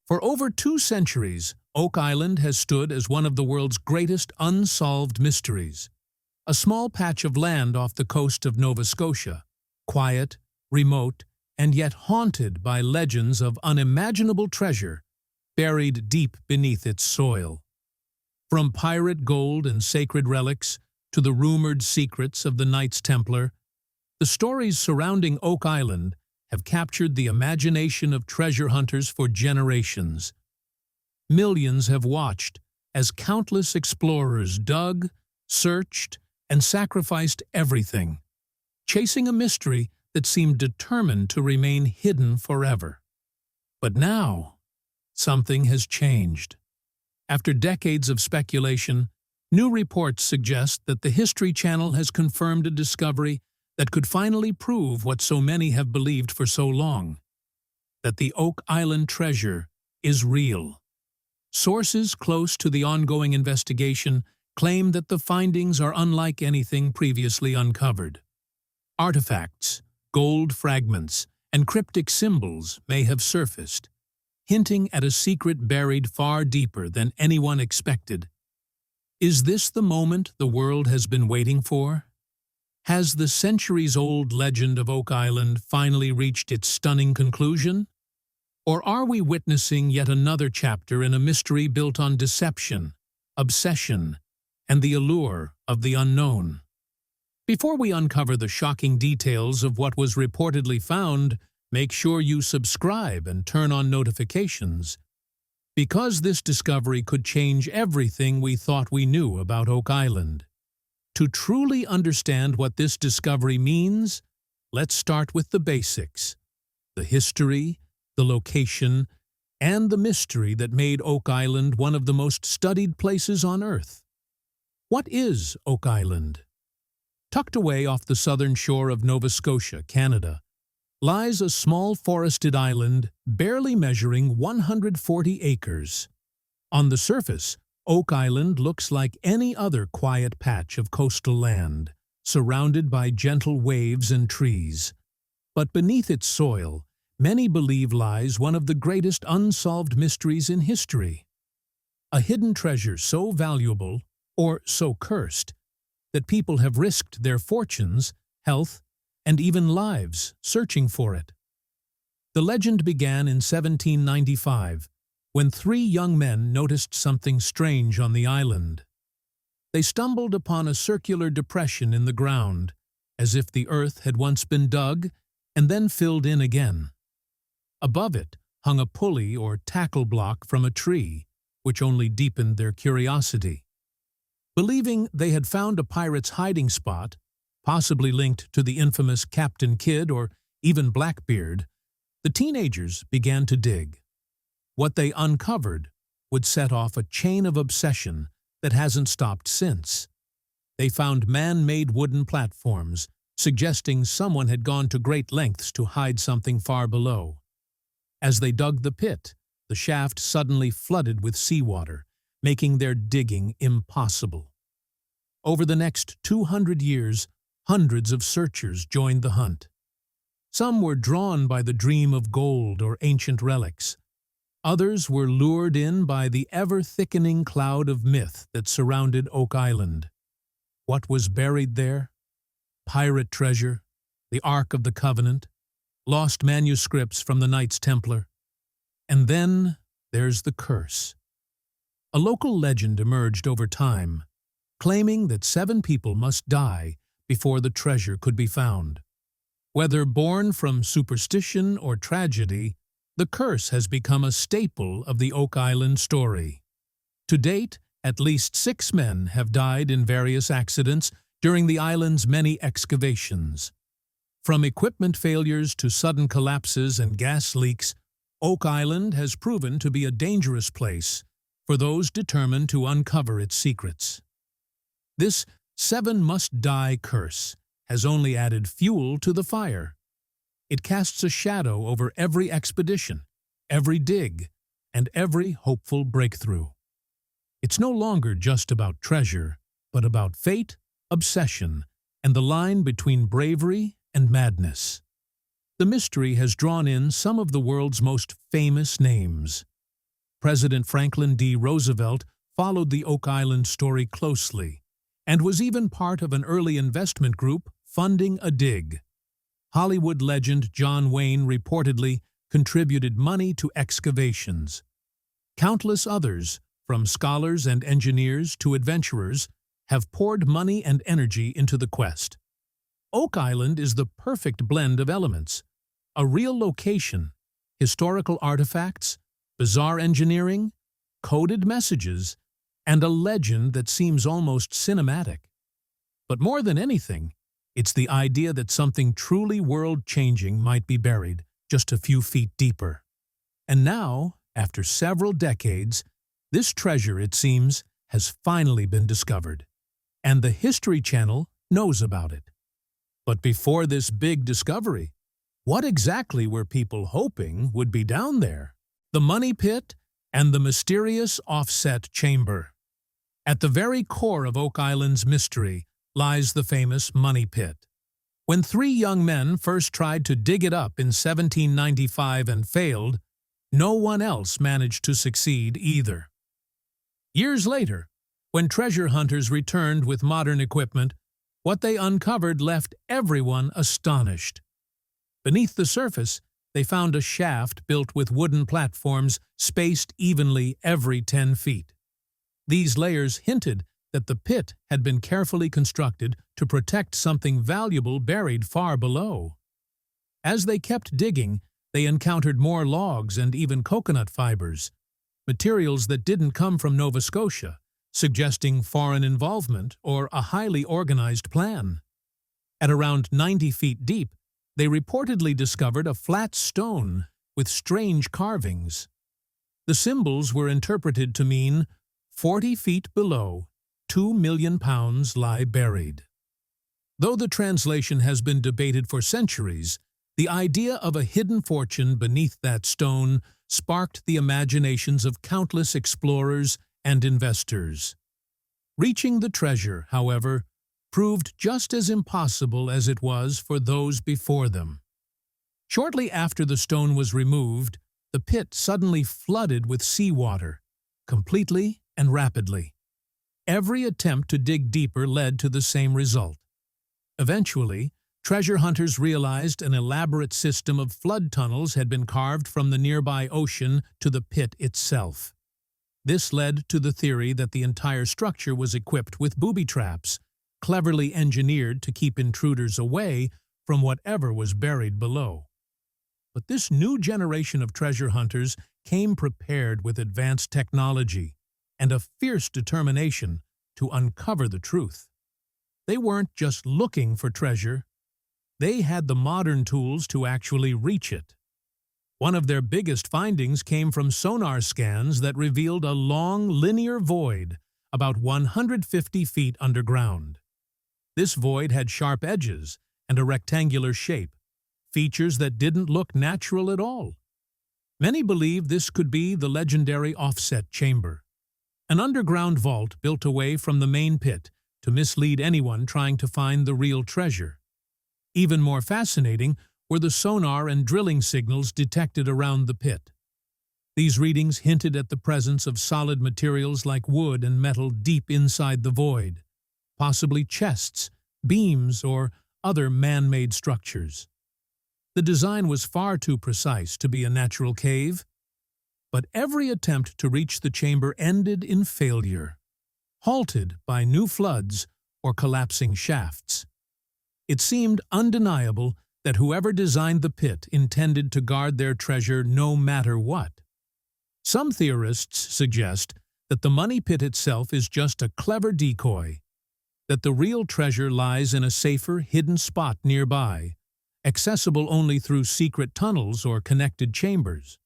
For over 2 centuries, Oak Island has stood as one of the world's greatest unsolved mysteries. A small patch of land off the coast of Nova Scotia, quiet, remote, and yet haunted by legends of unimaginable treasure buried deep beneath its soil. From pirate gold and sacred relics to the rumored secrets of the Knights Templar, the stories surrounding Oak Island have captured the imagination of treasure hunters for generations. Millions have watched as countless explorers dug, searched, and sacrificed everything, chasing a mystery that seemed determined to remain hidden forever. But now, something has changed. After decades of speculation, new reports suggest that the History Channel has confirmed a discovery that could finally prove what so many have believed for so long, that the Oak Island treasure is real. Sources close to the ongoing investigation claim that the findings are unlike anything previously uncovered. Artifacts, gold fragments, and cryptic symbols may have surfaced, hinting at a secret buried far deeper than anyone expected. Is this the moment the world has been waiting for? Has the centuries-old legend of Oak Island finally reached its stunning conclusion? Or are we witnessing yet another chapter in a mystery built on deception, obsession, and the allure of the unknown? Before we uncover the shocking details of what was reportedly found, make sure you subscribe and turn on notifications, because this discovery could change everything we thought we knew about Oak Island. To truly understand what this discovery means, let's start with the basics: the history, the location, and the mystery that made Oak Island one of the most studied places on Earth. What is Oak Island? Tucked away off the southern shore of Nova Scotia, Canada, lies a small forested island barely measuring 140 acres. On the surface, Oak Island looks like any other quiet patch of coastal land, surrounded by gentle waves and trees. But beneath its soil, many believe lies one of the greatest unsolved mysteries in history. A hidden treasure so valuable, or so cursed, that people have risked their fortunes, health, and even lives searching for it. The legend began in 1795, when 3 young men noticed something strange on the island. They stumbled upon a circular depression in the ground, as if the earth had once been dug and then filled in again. Above it hung a pulley or tackle block from a tree, which only deepened their curiosity. Believing they had found a pirate's hiding spot, possibly linked to the infamous Captain Kidd or even Blackbeard, the teenagers began to dig. What they uncovered would set off a chain of obsession that hasn't stopped since. They found man-made wooden platforms, suggesting someone had gone to great lengths to hide something far below. As they dug the pit, the shaft suddenly flooded with seawater, making their digging impossible. Over the next 200 years, hundreds of searchers joined the hunt. Some were drawn by the dream of gold or ancient relics. Others were lured in by the ever-thickening cloud of myth that surrounded Oak Island. What was buried there? Pirate treasure, the Ark of the Covenant, lost manuscripts from the Knights Templar. And then there's the curse. A local legend emerged over time, claiming that 7 people must die before the treasure could be found. Whether born from superstition or tragedy, the curse has become a staple of the Oak Island story. To date, at least 6 men have died in various accidents during the island's many excavations. From equipment failures to sudden collapses and gas leaks, Oak Island has proven to be a dangerous place for those determined to uncover its secrets. This 7-must-die curse has only added fuel to the fire. It casts a shadow over every expedition, every dig, and every hopeful breakthrough. It's no longer just about treasure, but about fate, obsession, and the line between bravery and madness. The mystery has drawn in some of the world's most famous names: President Franklin D. Roosevelt followed the Oak Island story closely and was even part of an early investment group funding a dig. Hollywood legend John Wayne reportedly contributed money to excavations. Countless others, from scholars and engineers to adventurers, have poured money and energy into the quest. Oak Island is the perfect blend of elements: a real location, historical artifacts, bizarre engineering, coded messages, and a legend that seems almost cinematic. But more than anything, it's the idea that something truly world-changing might be buried just a few feet deeper. And now, after several decades, this treasure, it seems, has finally been discovered, and the History Channel knows about it. But before this big discovery, what exactly were people hoping would be down there? The money pit and the mysterious offset chamber. At the very core of Oak Island's mystery lies the famous money pit. When three young men first tried to dig it up in 1795 and failed, no one else managed to succeed either. Years later, when treasure hunters returned with modern equipment, what they uncovered left everyone astonished. Beneath the surface, they found a shaft built with wooden platforms spaced evenly every 10 feet. These layers hinted that the pit had been carefully constructed to protect something valuable buried far below. As they kept digging, they encountered more logs and even coconut fibers, materials that didn't come from Nova Scotia, suggesting foreign involvement or a highly organized plan. At around 90 feet deep, they reportedly discovered a flat stone with strange carvings. The symbols were interpreted to mean 40 feet below, 2 million pounds lie buried. Though the translation has been debated for centuries, the idea of a hidden fortune beneath that stone sparked the imaginations of countless explorers and investors. Reaching the treasure, however, proved just as impossible as it was for those before them. Shortly after the stone was removed, the pit suddenly flooded with seawater, completely and rapidly. Every attempt to dig deeper led to the same result. Eventually, treasure hunters realized an elaborate system of flood tunnels had been carved from the nearby ocean to the pit itself. This led to the theory that the entire structure was equipped with booby traps, cleverly engineered to keep intruders away from whatever was buried below. But this new generation of treasure hunters came prepared with advanced technology and a fierce determination to uncover the truth. They weren't just looking for treasure, they had the modern tools to actually reach it. One of their biggest findings came from sonar scans that revealed a long linear void about 150 feet underground. This void had sharp edges and a rectangular shape, features that didn't look natural at all. Many believe this could be the legendary offset chamber, an underground vault built away from the main pit to mislead anyone trying to find the real treasure. Even more fascinating were the sonar and drilling signals detected around the pit. These readings hinted at the presence of solid materials like wood and metal deep inside the void, possibly chests, beams, or other man-made structures. The design was far too precise to be a natural cave, but every attempt to reach the chamber ended in failure, halted by new floods or collapsing shafts. It seemed undeniable that whoever designed the pit intended to guard their treasure no matter what. Some theorists suggest that the money pit itself is just a clever decoy, that the real treasure lies in a safer, hidden spot nearby, accessible only through secret tunnels or connected chambers.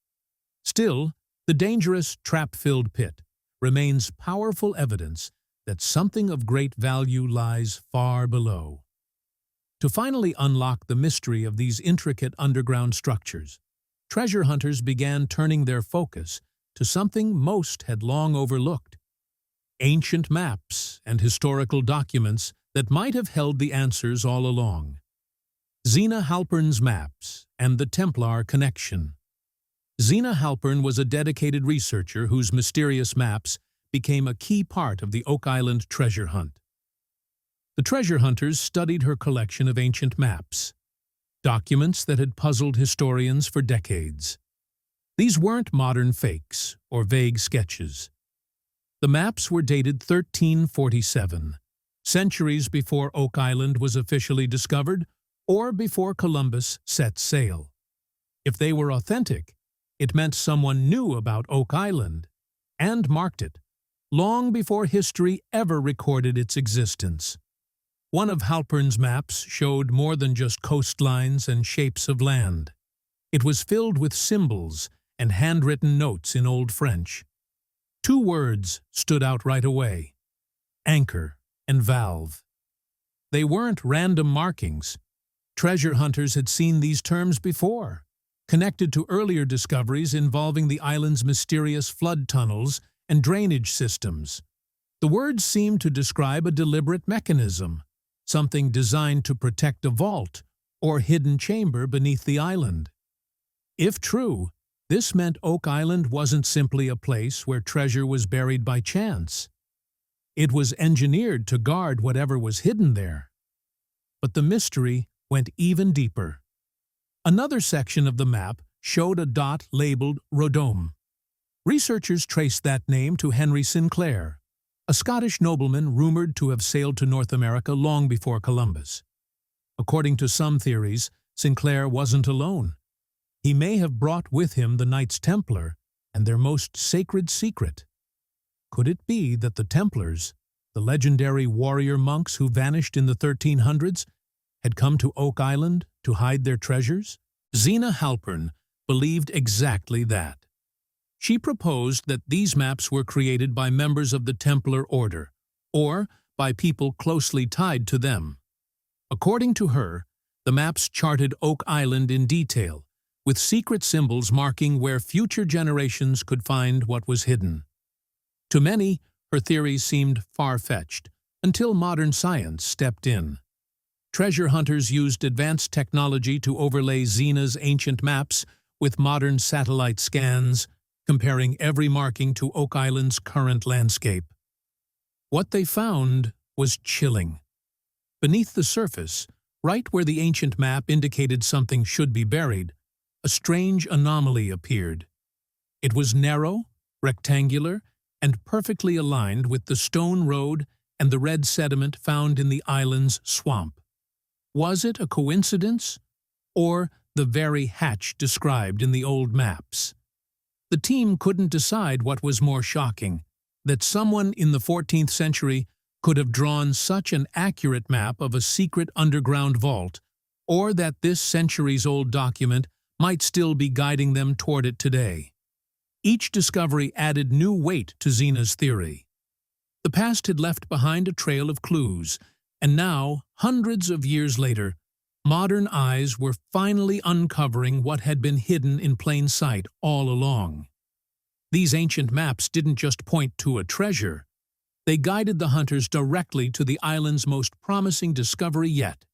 Still, the dangerous, trap-filled pit remains powerful evidence that something of great value lies far below. To finally unlock the mystery of these intricate underground structures, treasure hunters began turning their focus to something most had long overlooked: ancient maps and historical documents that might have held the answers all along. Zena Halpern's maps and the Templar connection. Zena Halpern was a dedicated researcher whose mysterious maps became a key part of the Oak Island treasure hunt. The treasure hunters studied her collection of ancient maps, documents that had puzzled historians for decades. These weren't modern fakes or vague sketches. The maps were dated 1347, centuries before Oak Island was officially discovered or before Columbus set sail. If they were authentic, it meant someone knew about Oak Island and marked it, long before history ever recorded its existence. One of Halpern's maps showed more than just coastlines and shapes of land. It was filled with symbols and handwritten notes in Old French. Two words stood out right away: anchor and valve. They weren't random markings. Treasure hunters had seen these terms before, connected to earlier discoveries involving the island's mysterious flood tunnels and drainage systems. The words seemed to describe a deliberate mechanism, something designed to protect a vault or hidden chamber beneath the island. If true, this meant Oak Island wasn't simply a place where treasure was buried by chance. It was engineered to guard whatever was hidden there. But the mystery went even deeper. Another section of the map showed a dot labeled Rodome. Researchers traced that name to Henry Sinclair, a Scottish nobleman rumored to have sailed to North America long before Columbus. According to some theories, Sinclair wasn't alone. He may have brought with him the Knights Templar and their most sacred secret. Could it be that the Templars, the legendary warrior monks who vanished in the 1300s, had come to Oak Island to hide their treasures? Zena Halpern believed exactly that. She proposed that these maps were created by members of the Templar Order, or by people closely tied to them. According to her, the maps charted Oak Island in detail, with secret symbols marking where future generations could find what was hidden. To many, her theories seemed far-fetched, until modern science stepped in. Treasure hunters used advanced technology to overlay Zena's ancient maps with modern satellite scans, comparing every marking to Oak Island's current landscape. What they found was chilling. Beneath the surface, right where the ancient map indicated something should be buried, a strange anomaly appeared. It was narrow, rectangular, and perfectly aligned with the stone road and the red sediment found in the island's swamp. Was it a coincidence, or the very hatch described in the old maps? The team couldn't decide what was more shocking, that someone in the 14th century could have drawn such an accurate map of a secret underground vault, or that this centuries-old document might still be guiding them toward it today. Each discovery added new weight to Zena's theory. The past had left behind a trail of clues, and now, hundreds of years later, modern eyes were finally uncovering what had been hidden in plain sight all along. These ancient maps didn't just point to a treasure. They guided the hunters directly to the island's most promising discovery yet: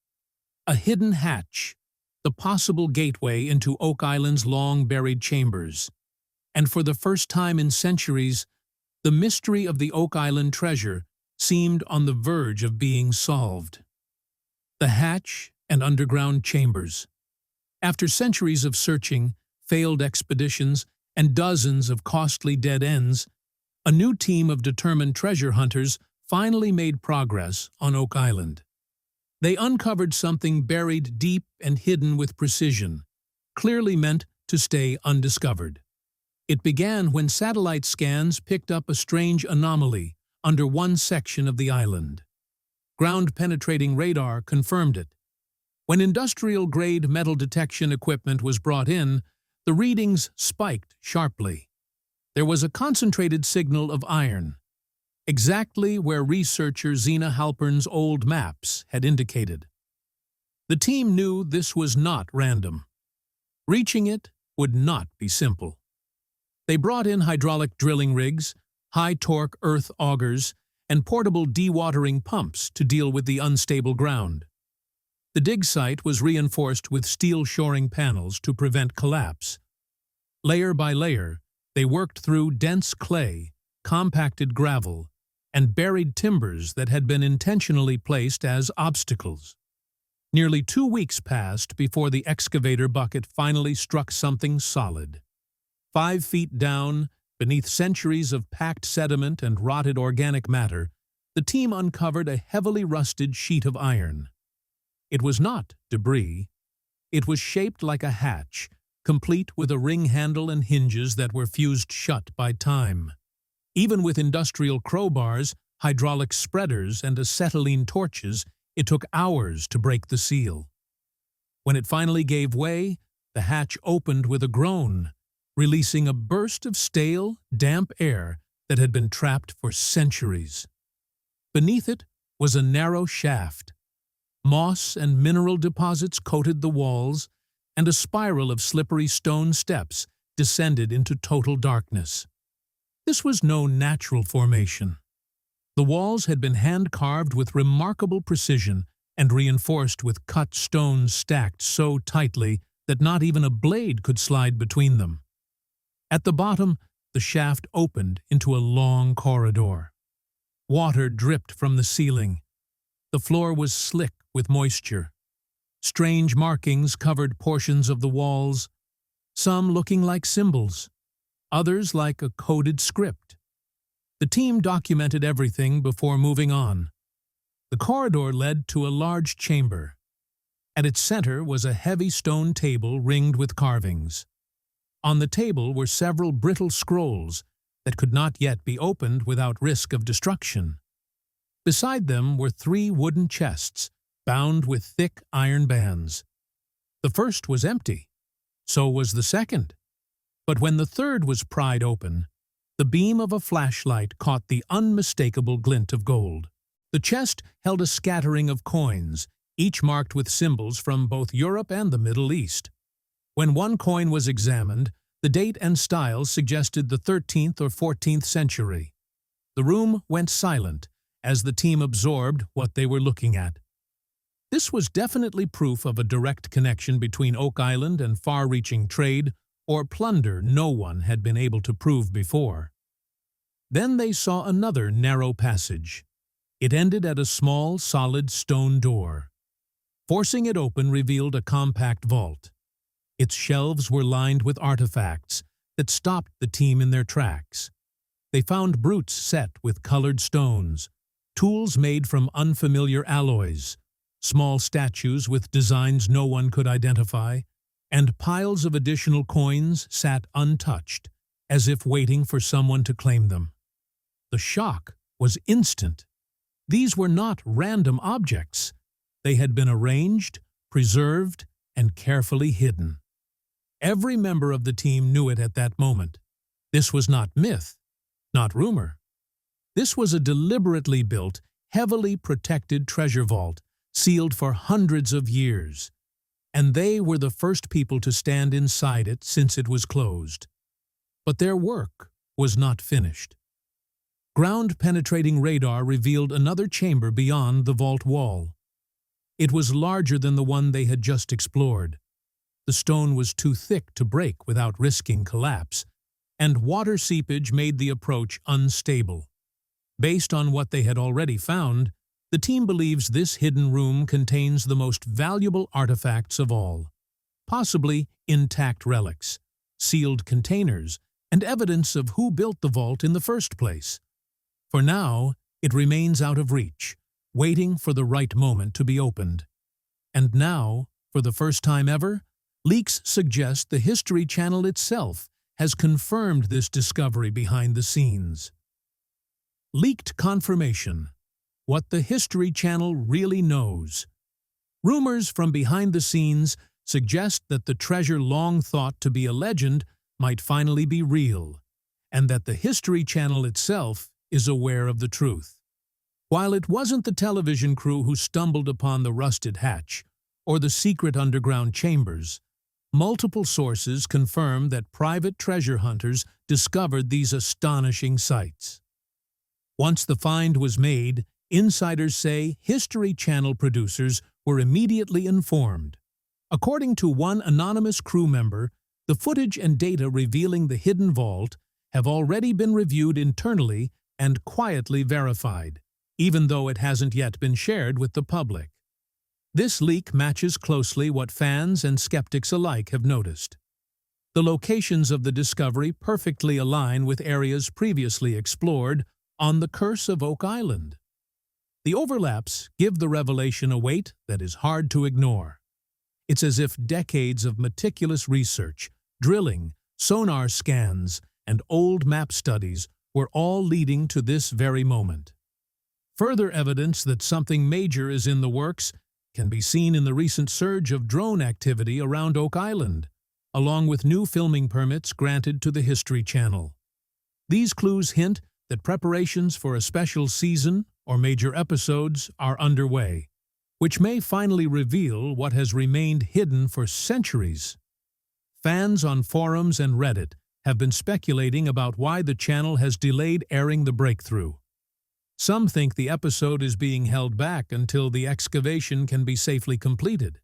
a hidden hatch, the possible gateway into Oak Island's long-buried chambers. And for the first time in centuries, the mystery of the Oak Island treasure seemed on the verge of being solved. The hatch and underground chambers. After centuries of searching, failed expeditions, and dozens of costly dead ends, a new team of determined treasure hunters finally made progress on Oak Island. They uncovered something buried deep and hidden with precision, clearly meant to stay undiscovered. It began when satellite scans picked up a strange anomaly under one section of the island. Ground-penetrating radar confirmed it. When industrial-grade metal detection equipment was brought in, the readings spiked sharply. There was a concentrated signal of iron, exactly where researcher Zena Halpern's old maps had indicated. The team knew this was not random. Reaching it would not be simple. They brought in hydraulic drilling rigs, high-torque earth augers, and portable dewatering pumps to deal with the unstable ground. The dig site was reinforced with steel shoring panels to prevent collapse. Layer by layer, they worked through dense clay, compacted gravel, and buried timbers that had been intentionally placed as obstacles. Nearly 2 weeks passed before the excavator bucket finally struck something solid. 5 feet down, beneath centuries of packed sediment and rotted organic matter, the team uncovered a heavily rusted sheet of iron. It was not debris. It was shaped like a hatch, complete with a ring handle and hinges that were fused shut by time. Even with industrial crowbars, hydraulic spreaders, and acetylene torches, it took hours to break the seal. When it finally gave way, the hatch opened with a groan, releasing a burst of stale, damp air that had been trapped for centuries. Beneath it was a narrow shaft. Moss and mineral deposits coated the walls, and a spiral of slippery stone steps descended into total darkness. This was no natural formation. The walls had been hand-carved with remarkable precision and reinforced with cut stones stacked so tightly that not even a blade could slide between them. At the bottom, the shaft opened into a long corridor. Water dripped from the ceiling. The floor was slick with moisture. Strange markings covered portions of the walls, some looking like symbols, others like a coded script. The team documented everything before moving on. The corridor led to a large chamber. At its center was a heavy stone table ringed with carvings. On the table were several brittle scrolls that could not yet be opened without risk of destruction. Beside them were 3 wooden chests, bound with thick iron bands. The first was empty. So was the second. But when the third was pried open, the beam of a flashlight caught the unmistakable glint of gold. The chest held a scattering of coins, each marked with symbols from both Europe and the Middle East. When one coin was examined, the date and style suggested the 13th or 14th century. The room went silent as the team absorbed what they were looking at. This was definitely proof of a direct connection between Oak Island and far-reaching trade or plunder no one had been able to prove before. Then they saw another narrow passage. It ended at a small, solid stone door. Forcing it open revealed a compact vault. Its shelves were lined with artifacts that stopped the team in their tracks. They found brutes set with colored stones, tools made from unfamiliar alloys, small statues with designs no one could identify, and piles of additional coins sat untouched, as if waiting for someone to claim them. The shock was instant. These were not random objects. They had been arranged, preserved, and carefully hidden. Every member of the team knew it at that moment. This was not myth, not rumor. This was a deliberately built, heavily protected treasure vault, sealed for hundreds of years. And they were the first people to stand inside it since it was closed. But their work was not finished. Ground-penetrating radar revealed another chamber beyond the vault wall. It was larger than the one they had just explored. The stone was too thick to break without risking collapse, and water seepage made the approach unstable. Based on what they had already found, the team believes this hidden room contains the most valuable artifacts of all, possibly intact relics, sealed containers, and evidence of who built the vault in the first place. For now, it remains out of reach, waiting for the right moment to be opened. And now, for the first time ever, leaks suggest the History Channel itself has confirmed this discovery behind the scenes. Leaked confirmation. What the History Channel really knows. Rumors from behind the scenes suggest that the treasure long thought to be a legend might finally be real, and that the History Channel itself is aware of the truth. While it wasn't the television crew who stumbled upon the rusted hatch or the secret underground chambers, multiple sources confirm that private treasure hunters discovered these astonishing sights. Once the find was made, insiders say History Channel producers were immediately informed. According to one anonymous crew member, The footage and data revealing the hidden vault have already been reviewed internally and quietly verified, even though it hasn't yet been shared with the public. This leak matches closely what fans and skeptics alike have noticed. The locations of the discovery perfectly align with areas previously explored on the Curse of Oak Island. The overlaps give the revelation a weight that is hard to ignore. It's as if decades of meticulous research, drilling, sonar scans, and old map studies were all leading to this very moment. Further evidence that something major is in the works can be seen in the recent surge of drone activity around Oak Island, along with new filming permits granted to the History Channel. These clues hint that preparations for a special season or major episodes are underway, which may finally reveal what has remained hidden for centuries. Fans on forums and Reddit have been speculating about why the channel has delayed airing the breakthrough. Some think the episode is being held back until the excavation can be safely completed.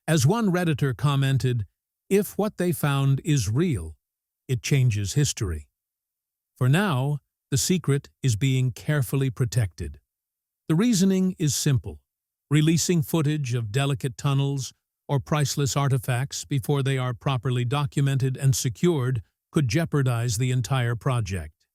As one Redditor commented, "If what they found is real, it changes history." For now, the secret is being carefully protected. The reasoning is simple: releasing footage of delicate tunnels or priceless artifacts before they are properly documented and secured could jeopardize the entire project.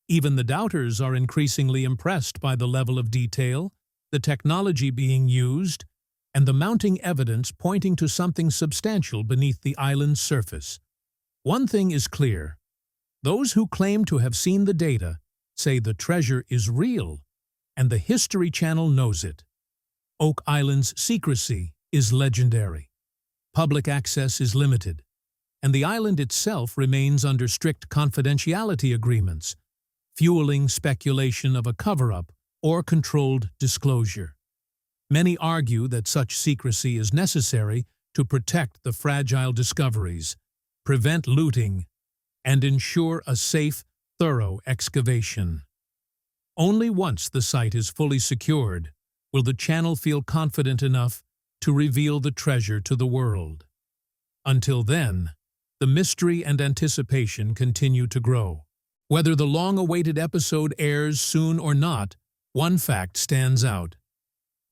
Even the doubters are increasingly impressed by the level of detail, the technology being used, and the mounting evidence pointing to something substantial beneath the island's surface. One thing is clear: those who claim to have seen the data say the treasure is real, and the History Channel knows it. Oak Island's secrecy is legendary. Public access is limited, and the island itself remains under strict confidentiality agreements, fueling speculation of a cover-up or controlled disclosure. Many argue that such secrecy is necessary to protect the fragile discoveries, prevent looting, and ensure a safe, thorough excavation. Only once the site is fully secured will the channel feel confident enough to reveal the treasure to the world. Until then, the mystery and anticipation continue to grow. Whether the long-awaited episode airs soon or not, one fact stands out.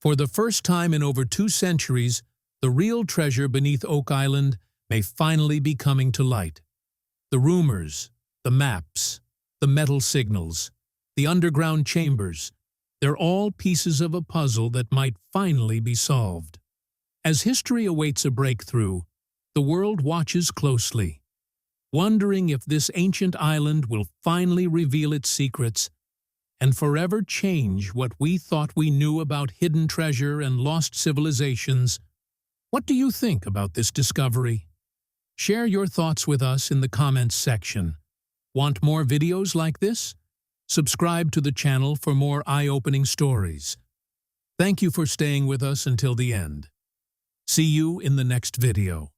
For the first time in over 2 centuries, the real treasure beneath Oak Island may finally be coming to light. The rumors, the maps, the metal signals, the underground chambers, they're all pieces of a puzzle that might finally be solved. As history awaits a breakthrough, the world watches closely, wondering if this ancient island will finally reveal its secrets and forever change what we thought we knew about hidden treasure and lost civilizations. What do you think about this discovery? Share your thoughts with us in the comments section. Want more videos like this? Subscribe to the channel for more eye-opening stories. Thank you for staying with us until the end. See you in the next video.